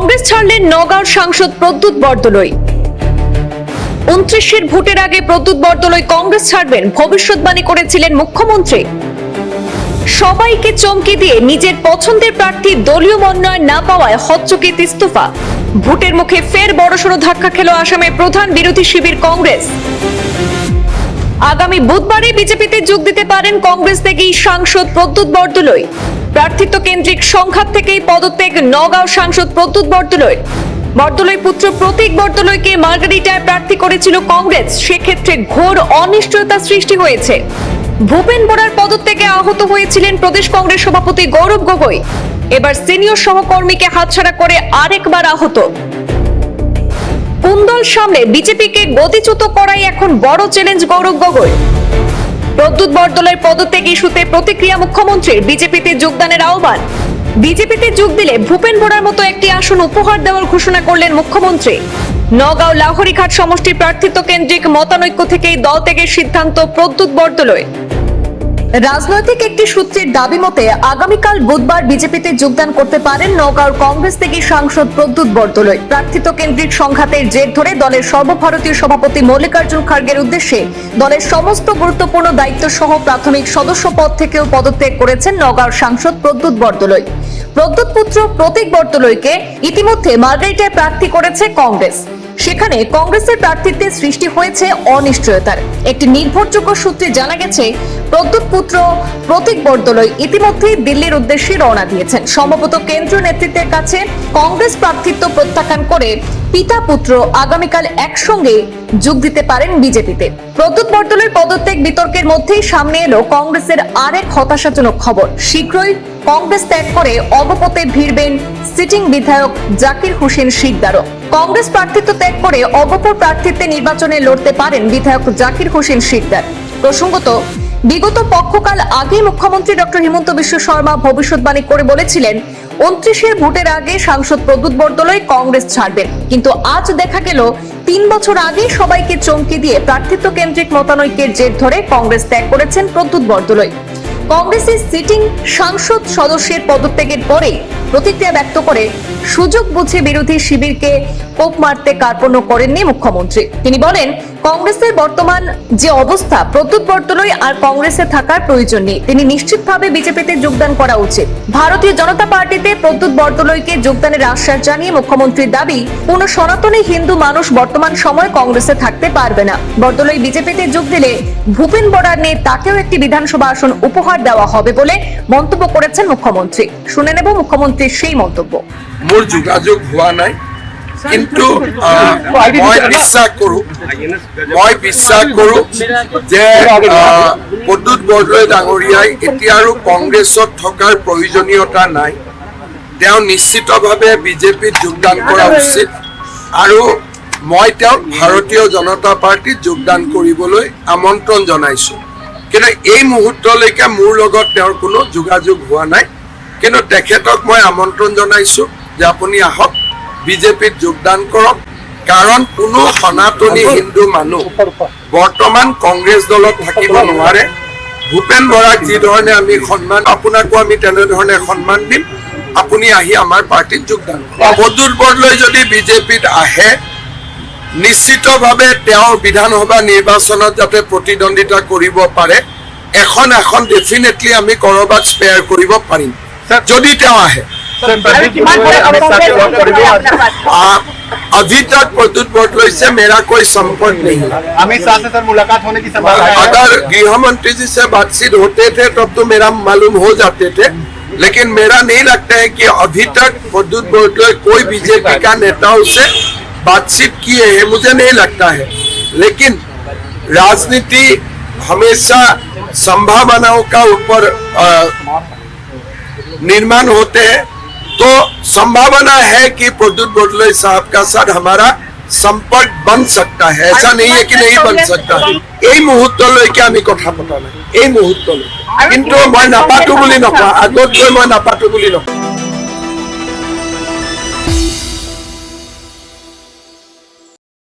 কংগ্রেস ছাড়লেন নওগাঁর সাংসদ প্রদ্যুৎ বরদলৈ। 29 ভোটের আগে প্রদ্যুৎ বরদলৈ কংগ্রেস ছাড়বেন ভবিষ্যৎবাণী করেছিলেন মুখ্যমন্ত্রী। সবাইকে চমকে দিয়ে নিজের পছন্দের প্রার্থী দলীয় মনোনয়ন না পাওয়ায় হচ্চকিত ইস্তফা। ভোটের মুখে ফের বড়সড় ধাক্কা খেল আসামের প্রধান বিরোধী শিবির কংগ্রেস। আগামী বুধবারে বিজেপিতে যোগ দিতে পারেন কংগ্রেস থেকে সাংসদ প্রদ্যুৎ বরদলৈ। প্রার্থিত্ব কেন্দ্রিক সংঘাত থেকেই পদত্যাগ নওগাঁও সাংসদ প্রদ্যুৎ বরদলৈ। বরদলৈ পুত্র প্রতীক বরদলৈকে মার্গারিটায় প্রার্থী করেছিল কংগ্রেস। সেক্ষেত্রে ঘোর অনিশ্চয়তা সৃষ্টি হয়েছে। ভূপেন বরার পদত্যাগে আহত হয়েছিলেন প্রদেশ কংগ্রেস সভাপতি গৌরব গগৈ। এবার সিনিয়র সহকর্মীকে হাতছাড়া করে আরেকবার আহত। কুন্দল সামলে বিজেপিকে গতিচ্যুত করাই এখন বড় চ্যালেঞ্জ গৌরব গগৈ। প্রদ্যুৎ বরদলৈর পদত্যাগ ইস্যুতে প্রতিক্রিয়া মুখ্যমন্ত্রীর। বিজেপিতে যোগদানের আহ্বান। বিজেপিতে যোগ দিলে ভূপেন বরার মতো একটি আসন উপহার দেওয়ার ঘোষণা করলেন মুখ্যমন্ত্রী। নওগাঁও লাহোরিঘাট সমষ্টির প্রার্থিত্ব কেন্দ্রিক মতানৈক্য থেকেই দল ত্যাগের সিদ্ধান্ত প্রদ্যুৎ বরদলৈ। রাজনৈতিক একটি সূত্রের দাবি মতে আগামীকাল বুধবার বিজেপিতে যোগদান করতে পারেন নওগাঁর কংগ্রেস থেকে সাংসদ প্রদ্যুৎ বরদলৈ। প্রার্থিত্ব কেন্দ্রিক সংঘাতের জের ধরে দলের সর্বভারতীয় সভাপতি মল্লিকার্জুন খার্গের উদ্দেশ্যে দলের সমস্ত গুরুত্বপূর্ণ দায়িত্ব সহ প্রাথমিক সদস্য পদ থেকেও পদত্যাগ করেছেন নওগাঁর সাংসদ প্রদ্যুৎ বরদলৈ। প্রদ্যুৎ পুত্র প্রতীক বরদলৈকে ইতিমধ্যে মার্গারিটায় প্রার্থী করেছে কংগ্রেস। সেখানে কংগ্রেসের প্রার্থিত্বে সৃষ্টি হয়েছে অনিশ্চয়তার। একটি নির্ভরযোগ্য সূত্রে জানা গেছে প্রদ্যুৎ পুত্র প্রতীক বরদলৈ ইতিমধ্যেই দিল্লির উদ্দেশ্যে রওনা দিয়েছেন। সম্ভবত কেন্দ্রীয় নেতৃত্বের কাছে কংগ্রেস প্রার্থিত্ব প্রত্যাখ্যান করে পিতা পুত্র আগামীকাল একসঙ্গে যোগ দিতে পারেন বিজেপিতে। প্রদ্যুৎ বরদলৈর পদত্যাগ বিতর্কের মধ্যেই সামনে এলো কংগ্রেসের আরেক হতাশাজনক খবর। শীঘ্রই কংগ্রেস ত্যাগ করে অগপতে ভিড়বেন সিটিং বিধায়ক জাকির হোসেন শিকদারও। কংগ্রেস প্রার্থিত্ব ত্যাগ করে অগপর প্রার্থিত্বে নির্বাচনে লড়তে পারেন বিধায়ক জাকির হোসেন শিকদার। প্রসঙ্গত, বিগত পক্ষকাল আগে মুখ্যমন্ত্রী ডক্টর হিমন্ত বিশ্ব শর্মা ভবিষ্যৎবাণী করে বলেছিলেন 29 ভোটের আগে সাংসদ প্রদ্যুৎ বরদলৈ কংগ্রেস ছাড়বেন। কিন্তু আজ দেখা গেল 3 বছর আগে সবাইকে চমকে দিয়ে প্রার্থিত্ব কেন্দ্রিক মতানৈক্যের জের ধরে কংগ্রেস ত্যাগ করেছেন প্রদ্যুৎ বরদলৈ। কংগ্রেসের সিটিং সাংসদ সদস্যের পদত্যাগের পরে প্রতিক্রিয়া ব্যক্ত করে সুযোগ বুঝে বিরোধী শিবিরকে কোপ মারতে কার্পণ্য করেননি মুখ্যমন্ত্রী। তিনি বলেন, কংগ্রেসের বর্তমান যে অবস্থা, প্রদ্যুৎ বরদলৈ আর কংগ্রেসে থাকার প্রয়োজন নেই। তিনি নিশ্চিতভাবে বিজেপিতে যোগদান করা উচিত। ভারতীয় জনতা পার্টিতে প্রদ্যুৎ বরদলৈকে যোগদানের আশ্বাস জানিয়ে মুখ্যমন্ত্রীর দাবি, কোন সনাতনী হিন্দু মানুষ বর্তমান সময়ে কংগ্রেসে থাকতে পারবে না। বরদলৈ বিজেপিতে যোগ দিলে ভূপেন বরার নিয়ে তাকেও একটি বিধানসভা আসন উপহার দেওয়া হবে বলে মন্তব্য করেছেন মুখ্যমন্ত্রী। শুনে নেব মুখ্যমন্ত্রীর সেই মন্তব্য। মোৰ যোগাযোগ হোৱা নাই, কিন্তু মই বিশ্বাস কৰো যে প্ৰদ্যুৎ বৰদলৈ ডাঙৰীয়াই এতিয়া আৰু কংগ্ৰেছত থকাৰ প্ৰয়োজনীয়তা নাই। তেওঁ নিশ্চিতভাৱে বিজেপিত যোগদান কৰা উচিত আৰু মই তেওঁক ভাৰতীয় জনতা পাৰ্টিত যোগদান কৰিবলৈ আমন্ত্ৰণ জনাইছো। কিন্তু এই মুহূৰ্তলৈকে মোৰ লগত তেওঁৰ কোনো যোগাযোগ হোৱা নাই। কিন্তু তেখেতক মই আমন্ত্ৰণ জনাইছো যে আপুনি আহক, বিজেপিত যোগদান কৰক। কাৰণ কোনো সনাতনী হিন্দু মানুহ বৰ্তমান কংগ্ৰেছ দলত থাকিব নোৱাৰে। ভূপেন বৰাক যি ধৰণে আমি সন্মান, আপোনাকো আমি তেনেধৰণে সন্মান দিম। আপুনি আহি আমাৰ পাৰ্টিত যোগদান কৰক। প্ৰদ্যুৎ বৰদলৈ যদি বিজেপিত আহে, নিশ্চিতভাৱে তেওঁৰ বিধানসভা নিৰ্বাচনত যাতে প্ৰতিদ্বন্দ্বিতা কৰিব পাৰে, এখন ডেফিনেটলি আমি কৰবাত স্পেয়াৰ কৰিব পাৰিম যদি তেওঁ আহে। अभी तक प्रद्युৎ बरदলৈ से मेरा कोई संपर्क नहीं है। अमित शाह से सर मुलाकात होने की संभावना है? अगर गृह मंत्री जी से बातचीत होते थे तब तो मेरा मालूम हो जाते थे, लेकिन मेरा नहीं लगता है कि अभी तक प्रद्युৎ बरदলৈ कोई बीजेपी का नेताओं से बातचीत किए हैं, मुझे नहीं लगता है। लेकिन राजनीति हमेशा संभावनाओं का ऊपर निर्माण होते हैं, तो संभावना है कि प्रद्युৎ बरदলৈ साहब का साथ हमारा संपर्क बन सकता है। ऐसा नहीं है कि नहीं बन सकता। এই মুহূৰ্তলৈকে আমি কথা পতা নাই, এই মুহূৰ্তলৈ। কিন্তু মই নাপাতো বুলি নকওঁ, আগত গৈ মই নাপাতো বুলি নকওঁ।